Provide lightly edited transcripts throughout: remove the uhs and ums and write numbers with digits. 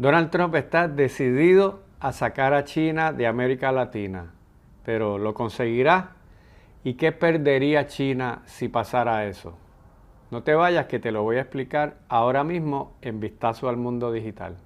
Donald Trump está decidido a sacar a China de América Latina, pero ¿lo conseguirá? ¿Y qué perdería China si pasara eso? No te vayas, que te lo voy a explicar ahora mismo en Vistazo al Mundo Digital.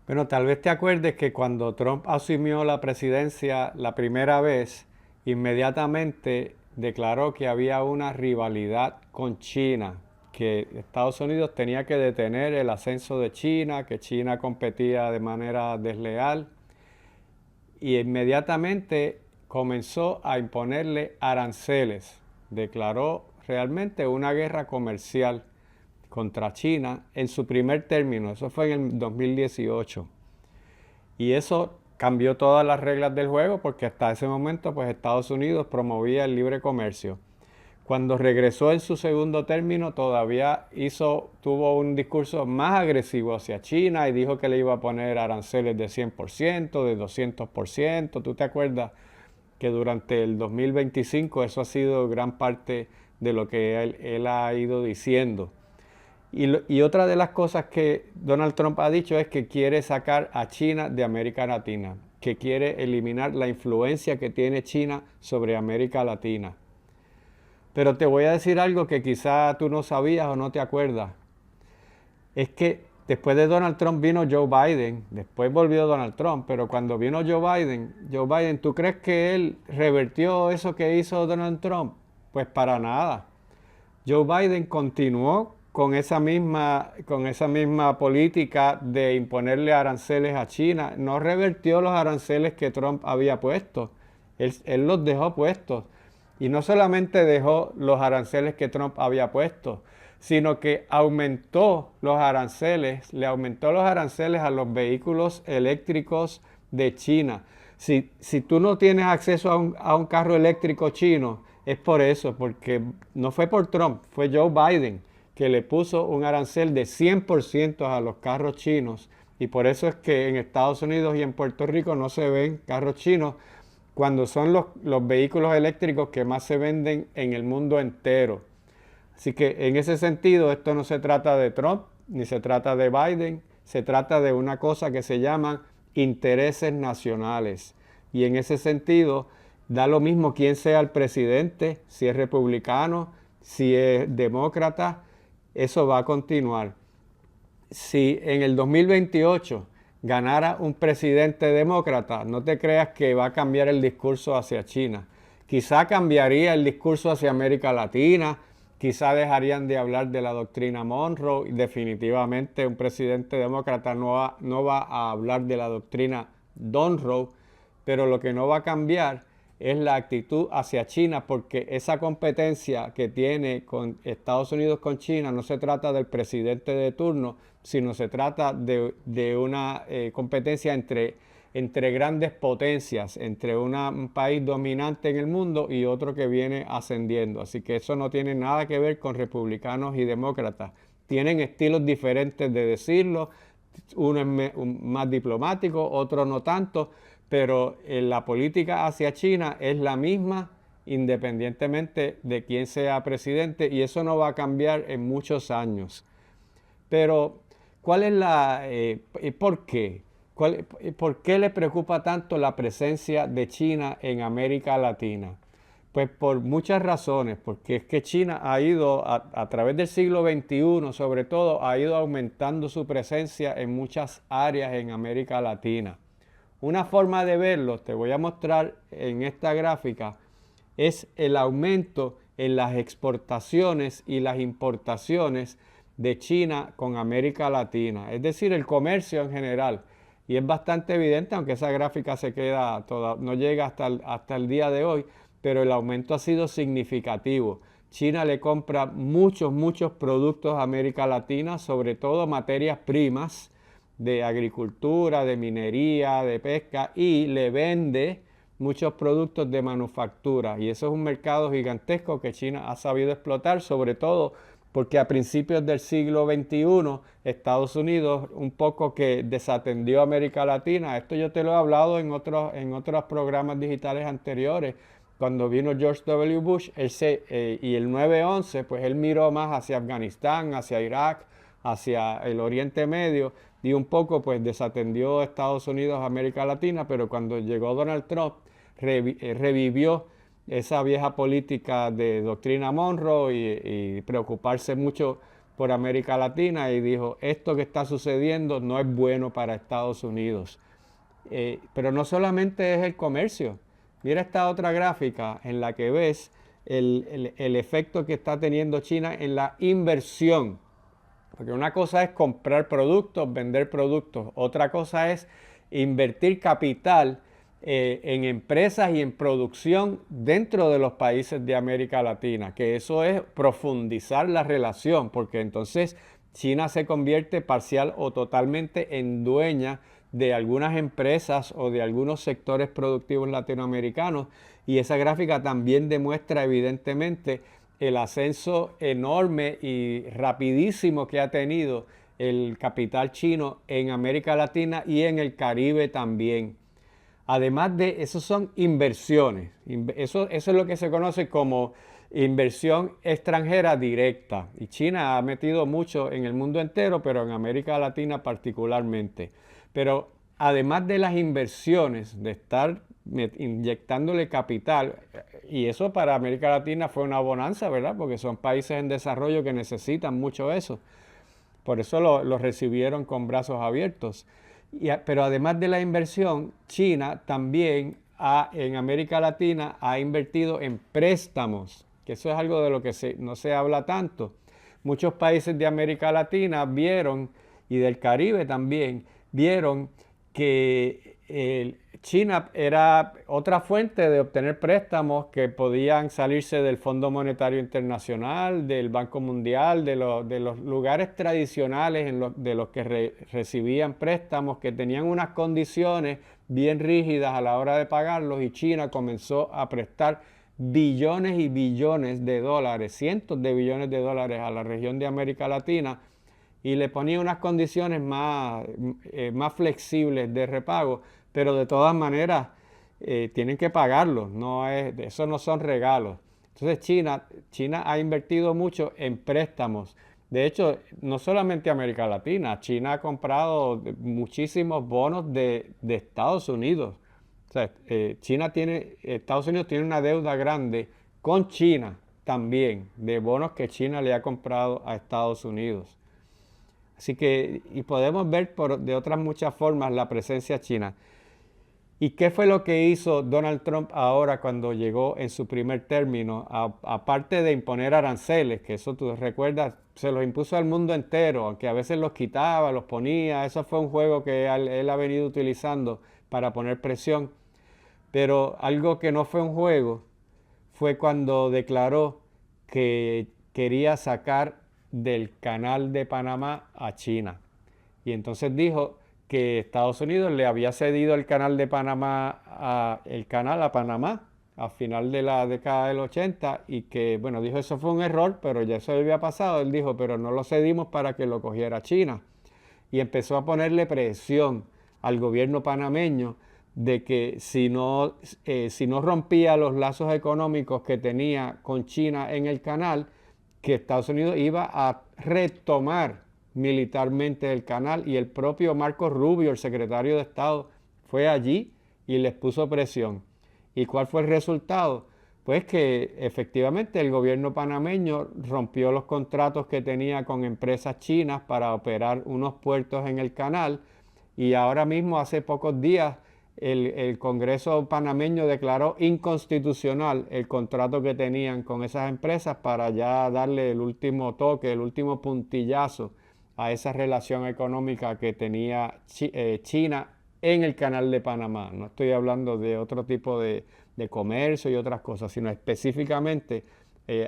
Bueno, tal vez te acuerdes que cuando Trump asumió la presidencia la primera vez, inmediatamente declaró que había una rivalidad con China, que Estados Unidos tenía que detener el ascenso de China, que China competía de manera desleal, y inmediatamente comenzó a imponerle aranceles. Declaró realmente una guerra comercial contra China en su primer término. Eso fue en el 2018. Y eso cambió todas las reglas del juego porque hasta ese momento pues Estados Unidos promovía el libre comercio. Cuando regresó en su segundo término todavía tuvo un discurso más agresivo hacia China y dijo que le iba a poner aranceles de 100%, de 200%. ¿Tú te acuerdas que durante el 2025 eso ha sido gran parte de lo que él ha ido diciendo? Y otra de las cosas que Donald Trump ha dicho es que quiere sacar a China de América Latina, que quiere eliminar la influencia que tiene China sobre América Latina. Pero te voy a decir algo que quizá tú no sabías o no te acuerdas. Es que después de Donald Trump vino Joe Biden, después volvió Donald Trump, pero cuando vino Joe Biden, ¿tú crees que él revertió eso que hizo Donald Trump? Pues para nada. Joe Biden continuó con esa misma política de imponerle aranceles a China. No revertió los aranceles que Trump había puesto. Él los dejó puestos. Y no solamente dejó los aranceles que Trump había puesto, sino que aumentó los aranceles, le aumentó los aranceles a los vehículos eléctricos de China. Si tú no tienes acceso a un carro eléctrico chino, es por eso, porque no fue por Trump, fue Joe Biden que le puso un arancel de 100% a los carros chinos. Y por eso es que en Estados Unidos y en Puerto Rico no se ven carros chinos, cuando son los vehículos eléctricos que más se venden en el mundo entero. Así que en ese sentido, esto no se trata de Trump, ni se trata de Biden, se trata de una cosa que se llaman intereses nacionales. Y en ese sentido, da lo mismo quién sea el presidente, si es republicano, si es demócrata, eso va a continuar. Si en el 2028 ganara un presidente demócrata, no te creas que va a cambiar el discurso hacia China. Quizá cambiaría el discurso hacia América Latina, quizá dejarían de hablar de la doctrina Monroe y definitivamente un presidente demócrata no va a hablar de la doctrina Monroe, pero lo que no va a cambiar es la actitud hacia China, porque esa competencia que tiene con Estados Unidos con China no se trata del presidente de turno, sino se trata de una competencia entre grandes potencias, entre un país dominante en el mundo y otro que viene ascendiendo. Así que eso no tiene nada que ver con republicanos y demócratas. Tienen estilos diferentes de decirlo, uno es más diplomático, otro no tanto, pero la política hacia China es la misma independientemente de quién sea presidente, y eso no va a cambiar en muchos años. Pero, ¿cuál es por qué? ¿Por qué le preocupa tanto la presencia de China en América Latina? Pues por muchas razones, porque es que China ha ido, a través del siglo XXI sobre todo, ha ido aumentando su presencia en muchas áreas en América Latina. Una forma de verlo, te voy a mostrar en esta gráfica, es el aumento en las exportaciones y las importaciones de China con América Latina, es decir, el comercio en general. Y es bastante evidente, aunque esa gráfica no llega hasta el día de hoy, pero el aumento ha sido significativo. China le compra muchos productos a América Latina, sobre todo materias primas de agricultura, de minería, de pesca, y le vende muchos productos de manufactura. Y eso es un mercado gigantesco que China ha sabido explotar, sobre todo porque a principios del siglo XXI Estados Unidos un poco que desatendió a América Latina. Esto yo te lo he hablado en otros programas digitales anteriores, cuando vino George W. Bush, y el 9/11, pues él miró más hacia Afganistán, hacia Irak, hacia el Oriente Medio, y un poco pues desatendió a Estados Unidos, América Latina, pero cuando llegó Donald Trump, revivió esa vieja política de doctrina Monroe y preocuparse mucho por América Latina, y dijo, esto que está sucediendo no es bueno para Estados Unidos. Pero no solamente es el comercio. Mira esta otra gráfica en la que ves el efecto que está teniendo China en la inversión. Porque una cosa es comprar productos, vender productos. Otra cosa es invertir capital en empresas y en producción dentro de los países de América Latina. Que eso es profundizar la relación, porque entonces China se convierte parcial o totalmente en dueña de algunas empresas o de algunos sectores productivos latinoamericanos, y esa gráfica también demuestra evidentemente el ascenso enorme y rapidísimo que ha tenido el capital chino en América Latina y en el Caribe también. Además de eso, son inversiones. Eso es lo que se conoce como inversión extranjera directa. Y China ha metido mucho en el mundo entero, pero en América Latina particularmente. Pero además de las inversiones, de estar inyectándole capital, y eso para América Latina fue una bonanza, ¿verdad? Porque son países en desarrollo que necesitan mucho eso. Por eso lo recibieron con brazos abiertos. Pero además de la inversión, China también en América Latina ha invertido en préstamos, que eso es algo de lo que no se habla tanto. Muchos países de América Latina vieron, y del Caribe también, vieron que China era otra fuente de obtener préstamos que podían salirse del Fondo Monetario Internacional, del Banco Mundial, de los lugares tradicionales de los que recibían préstamos, que tenían unas condiciones bien rígidas a la hora de pagarlos, y China comenzó a prestar billones y billones de dólares, cientos de billones de dólares a la región de América Latina, y le ponía unas condiciones más flexibles de repago, pero de todas maneras tienen que pagarlo, eso no son regalos. Entonces China ha invertido mucho en préstamos. De hecho, no solamente América Latina, China ha comprado muchísimos bonos de Estados Unidos. O sea, Estados Unidos tiene una deuda grande con China también, de bonos que China le ha comprado a Estados Unidos. Así que, y podemos ver de otras muchas formas la presencia china. ¿Y qué fue lo que hizo Donald Trump ahora cuando llegó en su primer término? Aparte de imponer aranceles, que eso tú recuerdas, se los impuso al mundo entero, aunque a veces los quitaba, los ponía. Eso fue un juego que él ha venido utilizando para poner presión. Pero algo que no fue un juego fue cuando declaró que quería sacar del Canal de Panamá a China. Y entonces dijo que Estados Unidos le había cedido el Canal de Panamá a Panamá a final de la década del 80, y que, bueno, dijo eso fue un error, pero ya eso había pasado. Él dijo, pero no lo cedimos para que lo cogiera China. Y empezó a ponerle presión al gobierno panameño de que si no rompía los lazos económicos que tenía con China en el canal, que Estados Unidos iba a retomar militarmente el canal. Y el propio Marco Rubio, el secretario de Estado, fue allí y les puso presión. ¿Y cuál fue el resultado? Pues que efectivamente el gobierno panameño rompió los contratos que tenía con empresas chinas para operar unos puertos en el canal, y ahora mismo, hace pocos días, el Congreso panameño declaró inconstitucional el contrato que tenían con esas empresas para ya darle el último toque, el último puntillazo a esa relación económica que tenía China en el Canal de Panamá. No estoy hablando de otro tipo de comercio y otras cosas, sino específicamente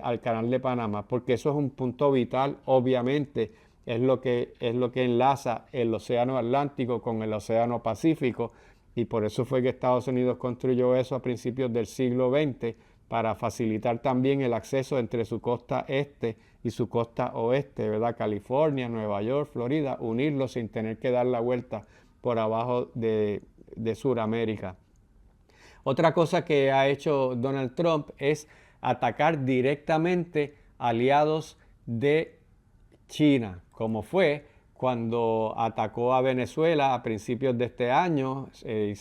al Canal de Panamá, porque eso es un punto vital, obviamente. Es lo que enlaza el Océano Atlántico con el Océano Pacífico, y por eso fue que Estados Unidos construyó eso a principios del siglo XX, para facilitar también el acceso entre su costa este y su costa oeste, ¿verdad? California, Nueva York, Florida, unirlos sin tener que dar la vuelta por abajo de Sudamérica. Otra cosa que ha hecho Donald Trump es atacar directamente aliados de China, como fue cuando atacó a Venezuela a principios de este año y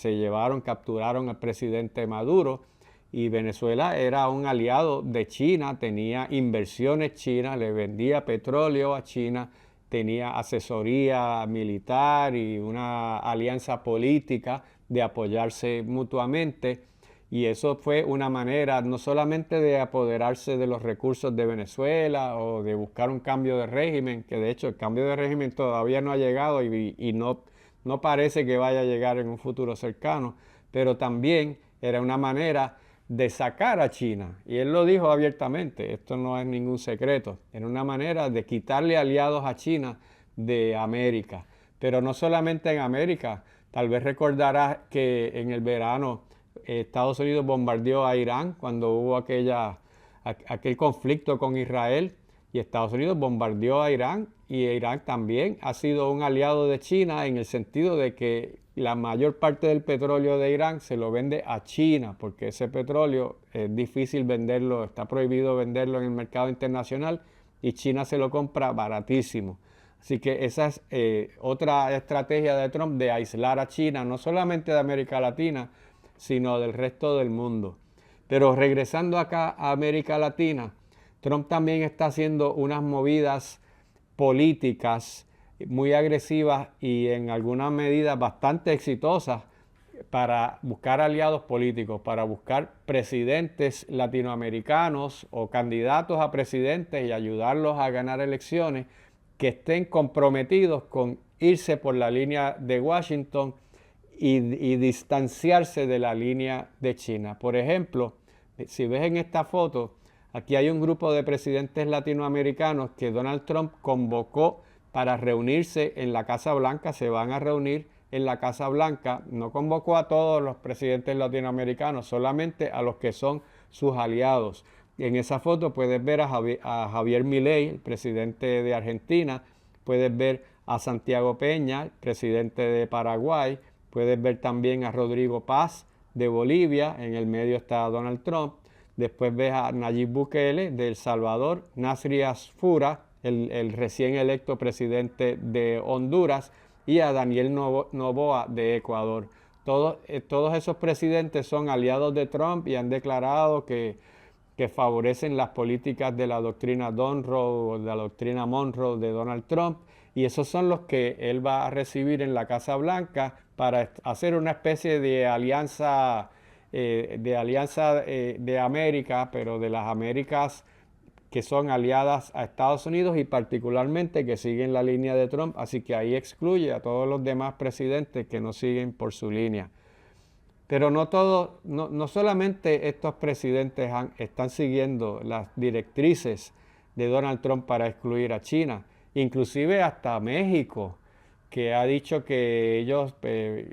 capturaron al presidente Maduro. Y Venezuela era un aliado de China, tenía inversiones chinas, le vendía petróleo a China, tenía asesoría militar y una alianza política de apoyarse mutuamente. Y eso fue una manera no solamente de apoderarse de los recursos de Venezuela o de buscar un cambio de régimen, que de hecho el cambio de régimen todavía no ha llegado y no parece que vaya a llegar en un futuro cercano, pero también era una manera de sacar a China. Y él lo dijo abiertamente, esto no es ningún secreto, era una manera de quitarle aliados a China de América. Pero no solamente en América, tal vez recordarás que en el verano Estados Unidos bombardeó a Irán cuando hubo aquel conflicto con Israel, y Estados Unidos bombardeó a Irán, y Irán también ha sido un aliado de China en el sentido de que la mayor parte del petróleo de Irán se lo vende a China, porque ese petróleo es difícil venderlo, está prohibido venderlo en el mercado internacional y China se lo compra baratísimo. Así que esa es otra estrategia de Trump, de aislar a China, no solamente de América Latina, sino del resto del mundo. Pero regresando acá a América Latina, Trump también está haciendo unas movidas políticas muy agresivas y en alguna medida bastante exitosas para buscar aliados políticos, para buscar presidentes latinoamericanos o candidatos a presidentes y ayudarlos a ganar elecciones que estén comprometidos con irse por la línea de Washington y distanciarse de la línea de China. Por ejemplo, si ves en esta foto, aquí hay un grupo de presidentes latinoamericanos que Donald Trump convocó para reunirse en la Casa Blanca. Se van a reunir en la Casa Blanca. No convocó a todos los presidentes latinoamericanos, solamente a los que son sus aliados. En esa foto puedes ver a Javier Milei, el presidente de Argentina. Puedes ver a Santiago Peña, presidente de Paraguay. Puedes ver también a Rodrigo Paz de Bolivia. En el medio está Donald Trump. Después ves a Nayib Bukele de El Salvador, Nasri Asfura, el recién electo presidente de Honduras, y a Daniel Noboa de Ecuador. Todos esos presidentes son aliados de Trump y han declarado que favorecen las políticas de la doctrina Monroe, de la doctrina Monroe de Donald Trump, y esos son los que él va a recibir en la Casa Blanca para hacer una especie de alianza de América, pero de las Américas que son aliadas a Estados Unidos y particularmente que siguen la línea de Trump, así que ahí excluye a todos los demás presidentes que no siguen por su línea. Pero no solamente estos presidentes están siguiendo las directrices de Donald Trump para excluir a China, inclusive hasta México, que ha dicho que ellos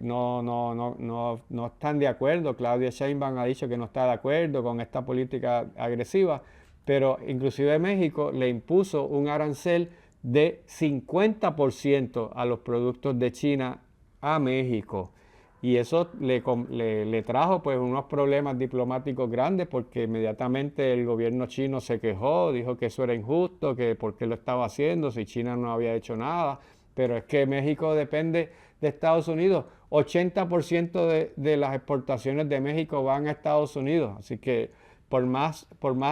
no están de acuerdo. Claudia Sheinbaum ha dicho que no está de acuerdo con esta política agresiva, pero inclusive México le impuso un arancel de 50% a los productos de China a México. Y eso le trajo pues unos problemas diplomáticos grandes, porque inmediatamente el gobierno chino se quejó, dijo que eso era injusto, que por qué lo estaba haciendo si China no había hecho nada. Pero es que México depende de Estados Unidos. 80% de las exportaciones de México van a Estados Unidos. Así que por más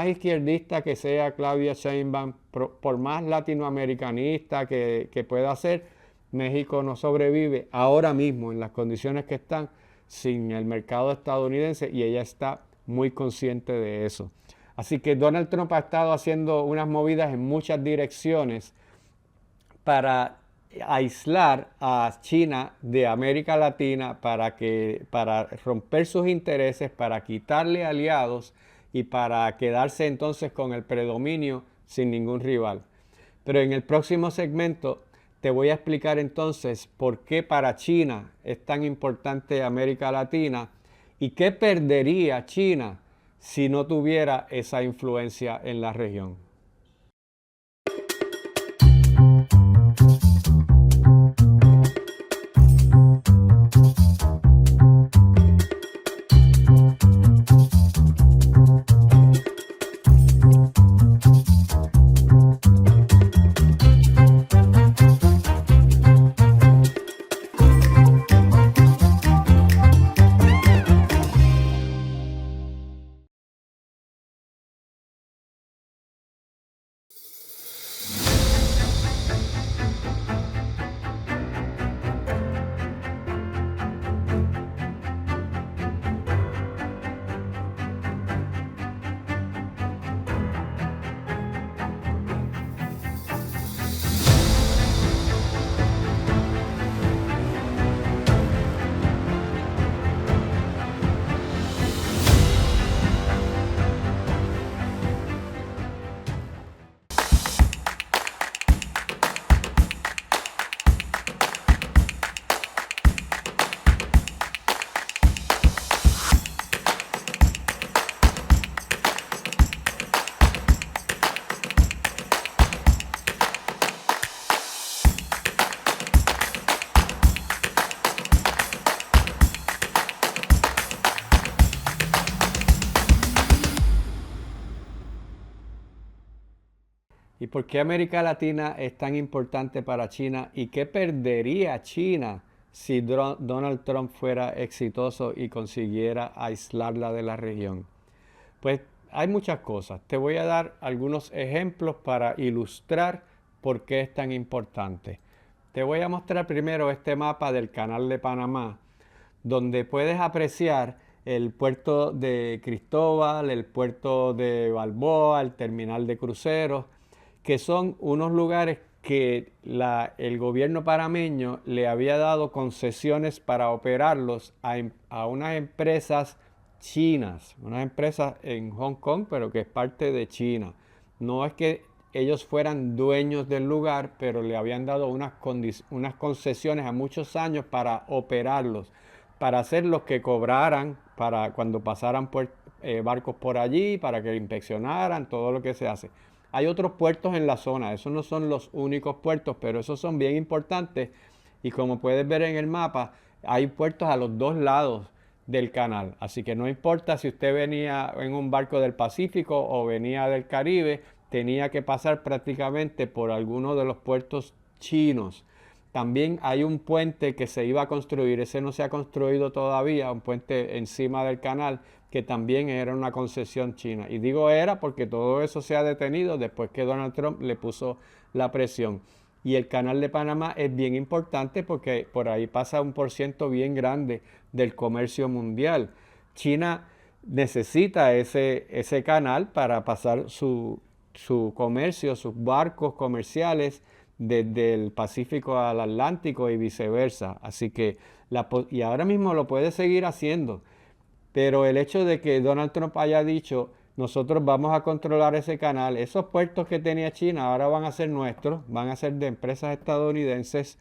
izquierdista que sea Claudia Sheinbaum, por más latinoamericanista que pueda ser, México no sobrevive ahora mismo en las condiciones que están sin el mercado estadounidense, y ella está muy consciente de eso. Así que Donald Trump ha estado haciendo unas movidas en muchas direcciones para aislar a China de América Latina, para romper sus intereses, para quitarle aliados y para quedarse entonces con el predominio sin ningún rival. Pero en el próximo segmento te voy a explicar entonces por qué para China es tan importante América Latina y qué perdería China si no tuviera esa influencia en la región. ¿Y por qué América Latina es tan importante para China? ¿Y qué perdería China si Donald Trump fuera exitoso y consiguiera aislarla de la región? Pues hay muchas cosas. Te voy a dar algunos ejemplos para ilustrar por qué es tan importante. Te voy a mostrar primero este mapa del Canal de Panamá, donde puedes apreciar el puerto de Cristóbal, el puerto de Balboa, el terminal de cruceros, que son unos lugares que el gobierno panameño le había dado concesiones para operarlos a unas empresas chinas, unas empresas en Hong Kong, pero que es parte de China. No es que ellos fueran dueños del lugar, pero le habían dado unas concesiones a muchos años para operarlos, para hacer los que cobraran, para cuando pasaran barcos por allí, para que inspeccionaran, todo lo que se hace. Hay otros puertos en la zona, esos no son los únicos puertos, pero esos son bien importantes y como puedes ver en el mapa, hay puertos a los dos lados del canal. Así que no importa si usted venía en un barco del Pacífico o venía del Caribe, tenía que pasar prácticamente por alguno de los puertos chinos. También hay un puente que se iba a construir, ese no se ha construido todavía, un puente encima del canal que también era una concesión china. Y digo era porque todo eso se ha detenido después que Donald Trump le puso la presión. Y el canal de Panamá es bien importante porque por ahí pasa un % bien grande del comercio mundial. China necesita ese canal para pasar su comercio, sus barcos comerciales desde el Pacífico al Atlántico y viceversa. Así que, y ahora mismo lo puede seguir haciendo. Pero el hecho de que Donald Trump haya dicho, nosotros vamos a controlar ese canal, esos puertos que tenía China ahora van a ser nuestros, van a ser de empresas estadounidenses.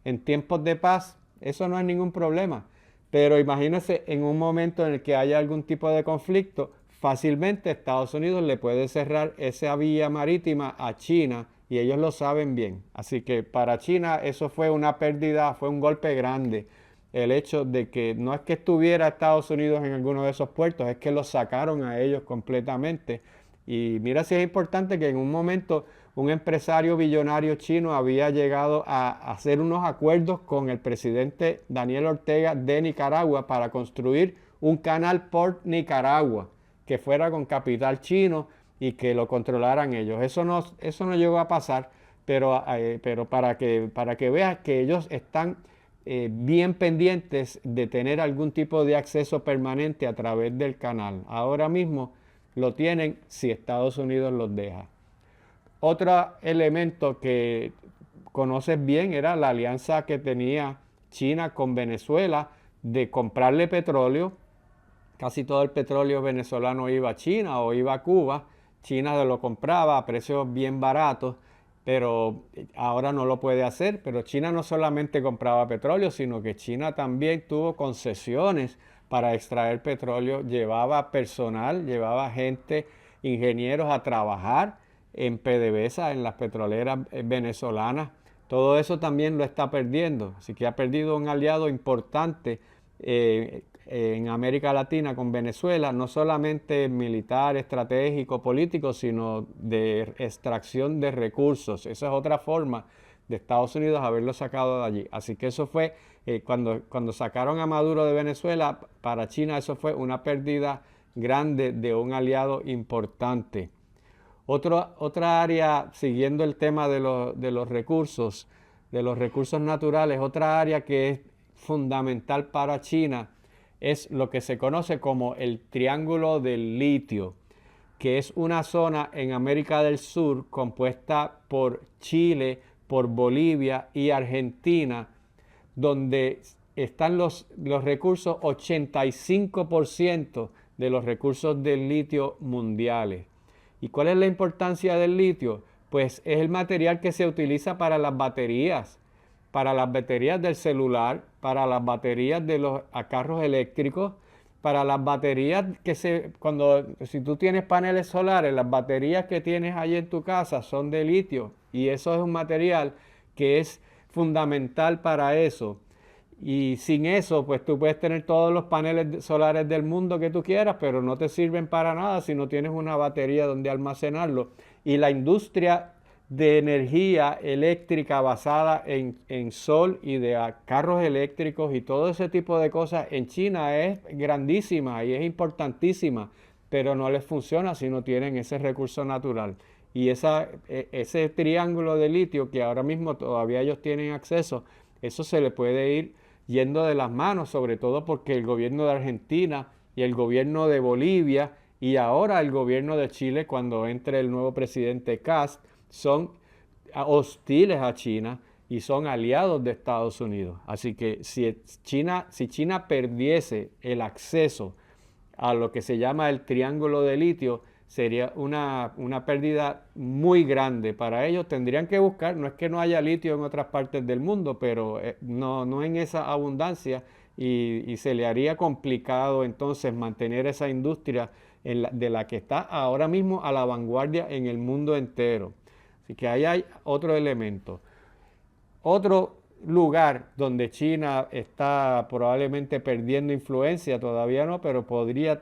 En tiempos de paz, eso no es ningún problema. Pero imagínense en un momento en el que haya algún tipo de conflicto, fácilmente Estados Unidos le puede cerrar esa vía marítima a China y ellos lo saben bien. Así que para China eso fue una pérdida, fue un golpe grande. El hecho de que no es que estuviera Estados Unidos en alguno de esos puertos, es que los sacaron a ellos completamente. Y mira si es importante que en un momento un empresario billonario chino había llegado a hacer unos acuerdos con el presidente Daniel Ortega de Nicaragua para construir un canal por Nicaragua que fuera con capital chino y que lo controlaran ellos. Eso no llegó a pasar, pero para que veas que ellos están bien pendientes de tener algún tipo de acceso permanente a través del canal. Ahora mismo lo tienen si Estados Unidos los deja. Otro elemento que conoces bien era la alianza que tenía China con Venezuela de comprarle petróleo. Casi todo el petróleo venezolano iba a China o iba a Cuba. China lo compraba a precios bien baratos, pero ahora no lo puede hacer. Pero China no solamente compraba petróleo, sino que China también tuvo concesiones para extraer petróleo, llevaba personal, llevaba gente, ingenieros a trabajar en PDVSA, en las petroleras venezolanas. Todo eso también lo está perdiendo, así que ha perdido un aliado importante en América Latina con Venezuela, no solamente militar, estratégico, político, sino de extracción de recursos. Esa es otra forma de Estados Unidos haberlo sacado de allí. Así que eso fue, cuando sacaron a Maduro de Venezuela, para China eso fue una pérdida grande de un aliado importante. Otra área, siguiendo el tema de los recursos naturales, otra área que es fundamental para China es lo que se conoce como el Triángulo del Litio, que es una zona en América del Sur compuesta por Chile, por Bolivia y Argentina, donde están los recursos, 85% de los recursos del litio mundiales. ¿Y cuál es la importancia del litio? Pues es el material que se utiliza para las baterías del celular, para las baterías de los carros eléctricos, para las baterías si tú tienes paneles solares, las baterías que tienes allí en tu casa son de litio y eso es un material que es fundamental para eso. Y sin eso, pues tú puedes tener todos los paneles solares del mundo que tú quieras, pero no te sirven para nada si no tienes una batería donde almacenarlo. Y la industria de energía eléctrica basada en sol y de carros eléctricos y todo ese tipo de cosas en China es grandísima y es importantísima, pero no les funciona si no tienen ese recurso natural. Y ese triángulo de litio que ahora mismo todavía ellos tienen acceso, eso se le puede ir yendo de las manos, sobre todo porque el gobierno de Argentina y el gobierno de Bolivia y ahora el gobierno de Chile, cuando entre el nuevo presidente Kast, son hostiles a China y son aliados de Estados Unidos. Así que si China perdiese el acceso a lo que se llama el triángulo de litio, sería una pérdida muy grande para ellos. Tendrían que buscar, no es que no haya litio en otras partes del mundo, pero no en esa abundancia y se le haría complicado entonces mantener esa industria de la que está ahora mismo a la vanguardia en el mundo entero. Así que ahí hay otro elemento. Otro lugar donde China está probablemente perdiendo influencia, todavía no, pero podría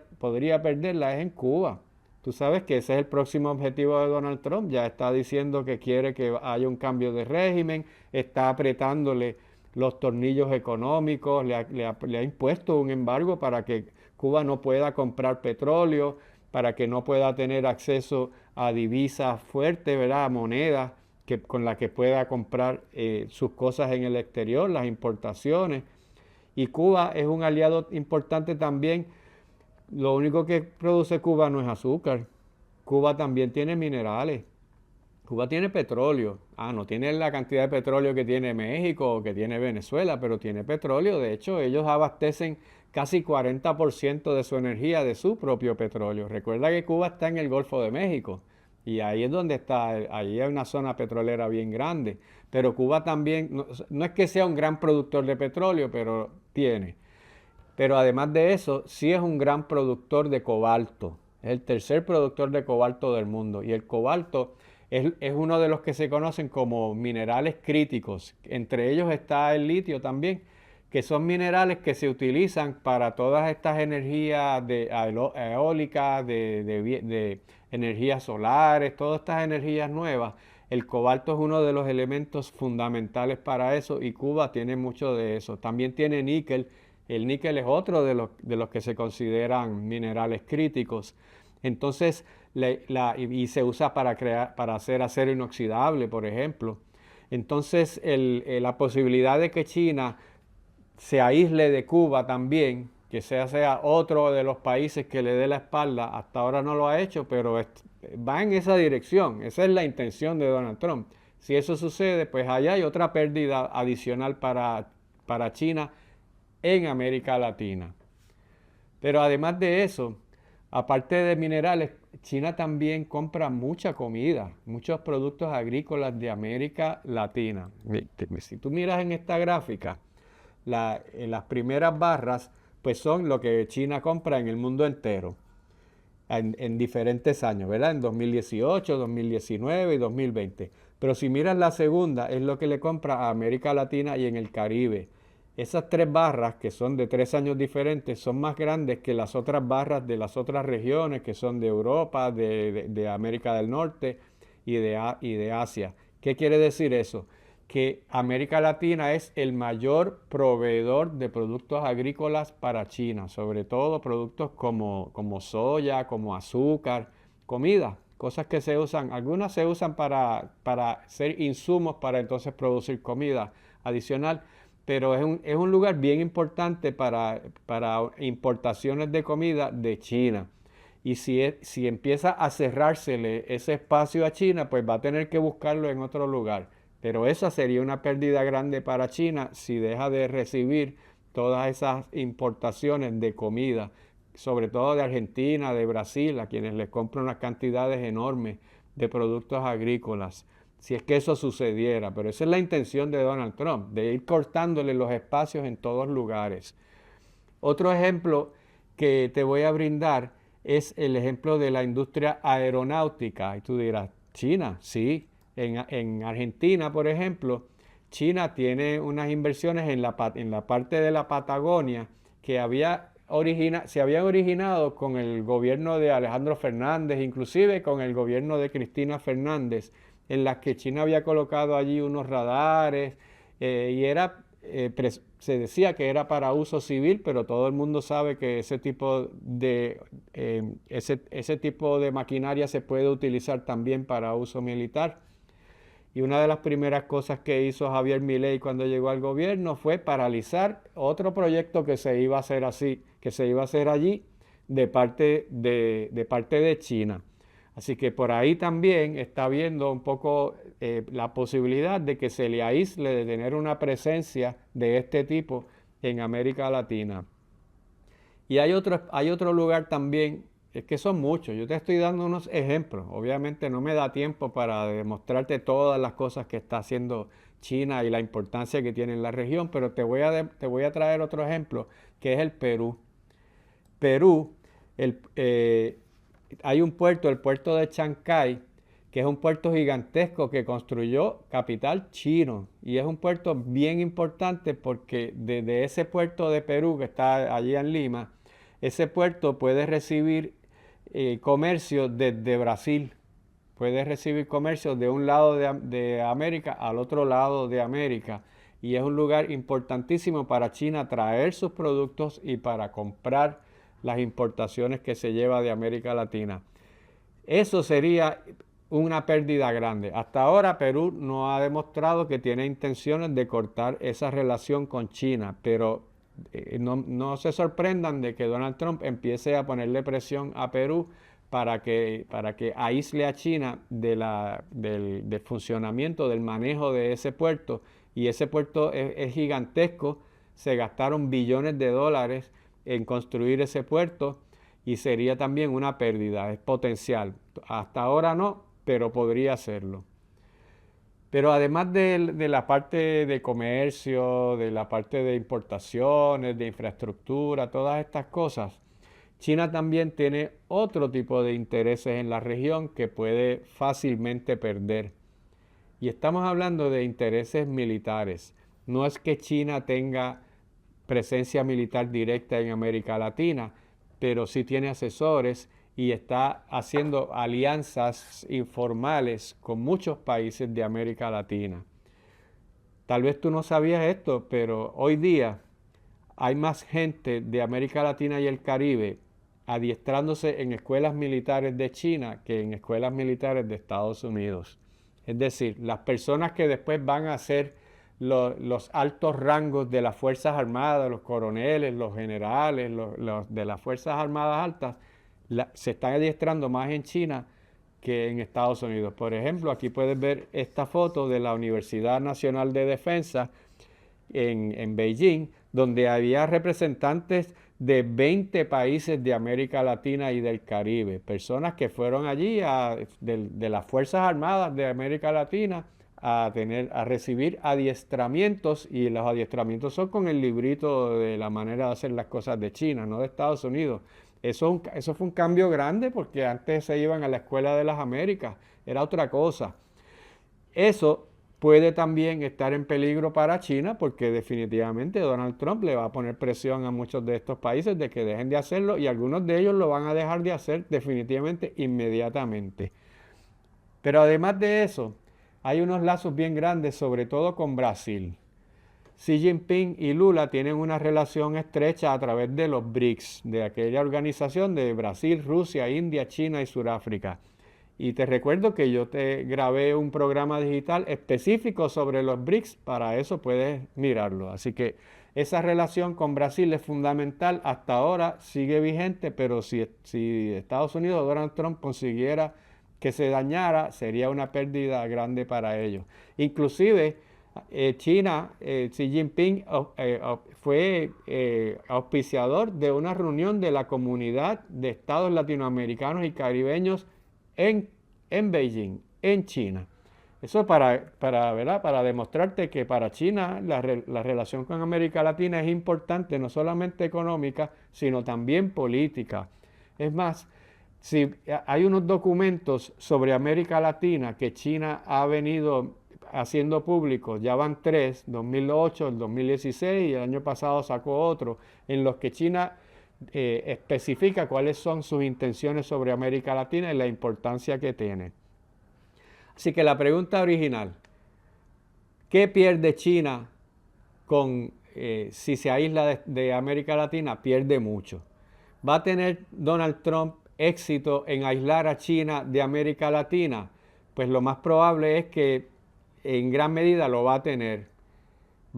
perderla, es en Cuba. Tú sabes que ese es el próximo objetivo de Donald Trump. Ya está diciendo que quiere que haya un cambio de régimen, está apretándole los tornillos económicos, le ha impuesto un embargo para que Cuba no pueda comprar petróleo, para que no pueda tener acceso a divisas fuertes, ¿verdad? A monedas con las que pueda comprar sus cosas en el exterior, las importaciones. Y Cuba es un aliado importante también. Lo único que produce Cuba no es azúcar. Cuba también tiene minerales. Cuba tiene petróleo. No tiene la cantidad de petróleo que tiene México o que tiene Venezuela, pero tiene petróleo. De hecho, ellos abastecen casi 40% de su energía de su propio petróleo. Recuerda que Cuba está en el Golfo de México y ahí es donde está, ahí hay una zona petrolera bien grande. Pero Cuba también, no es que sea un gran productor de petróleo, pero tiene. Pero además de eso, sí es un gran productor de cobalto. Es el tercer productor de cobalto del mundo. Y el cobalto es uno de los que se conocen como minerales críticos. Entre ellos está el litio también, que son minerales que se utilizan para todas estas energías eólicas, de energías solares, todas estas energías nuevas. El cobalto es uno de los elementos fundamentales para eso y Cuba tiene mucho de eso. También tiene níquel. El níquel es otro de los que se consideran minerales críticos. Entonces, y se usa para hacer acero inoxidable, por ejemplo. Entonces, la posibilidad de que China se aísle de Cuba también, que sea otro de los países que le dé la espalda, hasta ahora no lo ha hecho, pero va en esa dirección. Esa es la intención de Donald Trump. Si eso sucede, pues allá hay otra pérdida adicional para China en América Latina. Pero además de eso, aparte de minerales, China también compra mucha comida, muchos productos agrícolas de América Latina. Si tú miras en esta gráfica, en las primeras barras, pues son lo que China compra en el mundo entero, en diferentes años, ¿verdad? En 2018, 2019 y 2020. Pero si miras la segunda, es lo que le compra a América Latina y en el Caribe. Esas tres barras, que son de 3 años diferentes, son más grandes que las otras barras de las otras regiones, que son de Europa, de América del Norte y de Asia. ¿Qué quiere decir eso? Que América Latina es el mayor proveedor de productos agrícolas para China, sobre todo productos como soya, como azúcar, comida, cosas que se usan, algunas se usan para ser insumos para entonces producir comida adicional, pero es un lugar bien importante para importaciones de comida de China. Y si empieza a cerrársele ese espacio a China, pues va a tener que buscarlo en otro lugar. Pero esa sería una pérdida grande para China si deja de recibir todas esas importaciones de comida, sobre todo de Argentina, de Brasil, a quienes les compra unas cantidades enormes de productos agrícolas. Si es que eso sucediera, pero esa es la intención de Donald Trump, de ir cortándole los espacios en todos lugares. Otro ejemplo que te voy a brindar es el ejemplo de la industria aeronáutica. Y tú dirás, China, sí. En Argentina, por ejemplo, China tiene unas inversiones en la parte de la Patagonia que se habían originado con el gobierno de Alejandro Fernández, inclusive con el gobierno de Cristina Fernández, en las que China había colocado allí unos radares y se decía que era para uso civil, pero todo el mundo sabe que ese tipo de maquinaria se puede utilizar también para uso militar. Y una de las primeras cosas que hizo Javier Milei cuando llegó al gobierno fue paralizar otro proyecto que se iba a hacer que se iba a hacer allí de parte de China. Así que por ahí también está viendo un poco la posibilidad de que se le aísle de tener una presencia de este tipo en América Latina. Y hay otro lugar también, es que son muchos, yo te estoy dando unos ejemplos, obviamente no me da tiempo para demostrarte todas las cosas que está haciendo China y la importancia que tiene en la región, pero te voy a traer otro ejemplo, que es el Perú. Perú, hay un puerto, el puerto de Chancay, que es un puerto gigantesco que construyó capital chino. Y es un puerto bien importante porque desde ese puerto de Perú que está allí en Lima, ese puerto puede recibir comercio desde Brasil. Puede recibir comercio de un lado de América al otro lado de América. Y es un lugar importantísimo para China traer sus productos y para comprar las importaciones que se lleva de América Latina. Eso sería una pérdida grande. Hasta ahora Perú no ha demostrado que tiene intenciones de cortar esa relación con China, pero no se sorprendan de que Donald Trump empiece a ponerle presión a Perú para que aísle a China del funcionamiento, del manejo de ese puerto. Y ese puerto es gigantesco, se gastaron billones de dólares en construir ese puerto y sería también una pérdida, es potencial. Hasta ahora no, pero podría serlo. Pero además de la parte de comercio, de la parte de importaciones, de infraestructura, todas estas cosas, China también tiene otro tipo de intereses en la región que puede fácilmente perder. Y estamos hablando de intereses militares. No es que China tenga presencia militar directa en América Latina, pero sí tiene asesores y está haciendo alianzas informales con muchos países de América Latina. Tal vez tú no sabías esto, pero hoy día hay más gente de América Latina y el Caribe adiestrándose en escuelas militares de China que en escuelas militares de Estados Unidos. Es decir, las personas que después van a ser los altos rangos de las Fuerzas Armadas, los coroneles, los generales, los de las Fuerzas Armadas altas, se están adiestrando más en China que en Estados Unidos. Por ejemplo, aquí puedes ver esta foto de la Universidad Nacional de Defensa en Beijing, donde había representantes de 20 países de América Latina y del Caribe, personas que fueron allí de las Fuerzas Armadas de América Latina a recibir adiestramientos, y los adiestramientos son con el librito de la manera de hacer las cosas de China, no de Estados Unidos. Eso fue un cambio grande porque antes se iban a la Escuela de las Américas, era otra cosa. Eso puede también estar en peligro para China porque definitivamente Donald Trump le va a poner presión a muchos de estos países de que dejen de hacerlo, y algunos de ellos lo van a dejar de hacer definitivamente inmediatamente. Pero además de eso, hay unos lazos bien grandes, sobre todo con Brasil. Xi Jinping y Lula tienen una relación estrecha a través de los BRICS, de aquella organización de Brasil, Rusia, India, China y Sudáfrica. Y te recuerdo que yo te grabé un programa digital específico sobre los BRICS, para eso puedes mirarlo. Así que esa relación con Brasil es fundamental, hasta ahora sigue vigente, pero si Estados Unidos, Donald Trump, consiguiera que se dañara, sería una pérdida grande para ellos. Inclusive China, Xi Jinping fue auspiciador de una reunión de la Comunidad de Estados Latinoamericanos y Caribeños en Beijing, en China. Eso para demostrarte que para China la relación con América Latina es importante, no solamente económica, sino también política. Es más, si hay unos documentos sobre América Latina que China ha venido haciendo públicos, ya van 3, 2008, el 2016 y el año pasado sacó otro, en los que China especifica cuáles son sus intenciones sobre América Latina y la importancia que tiene. Así que la pregunta original, ¿qué pierde China si se aísla de América Latina? Pierde mucho. ¿Va a tener Donald Trump éxito en aislar a China de América Latina? Pues lo más probable es que en gran medida lo va a tener.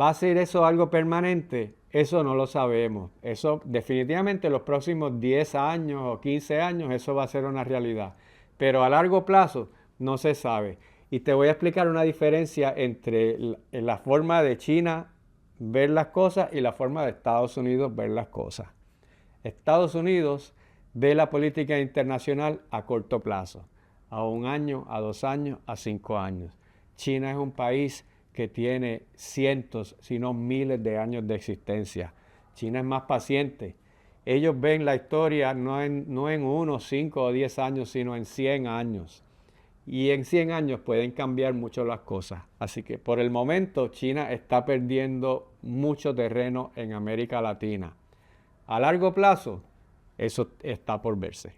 ¿Va a ser eso algo permanente? Eso no lo sabemos. Eso definitivamente en los próximos 10 años o 15 años eso va a ser una realidad. Pero a largo plazo no se sabe. Y te voy a explicar una diferencia entre la forma de China ver las cosas y la forma de Estados Unidos ver las cosas. Estados Unidos ve la política internacional a corto plazo, a 1 año, a 2 años, a 5 años. China es un país que tiene cientos, si no miles de años de existencia. China es más paciente. Ellos ven la historia no en 1, 5 o 10 años, sino en 100 años. Y en 100 años pueden cambiar mucho las cosas. Así que por el momento China está perdiendo mucho terreno en América Latina. A largo plazo, eso está por verse.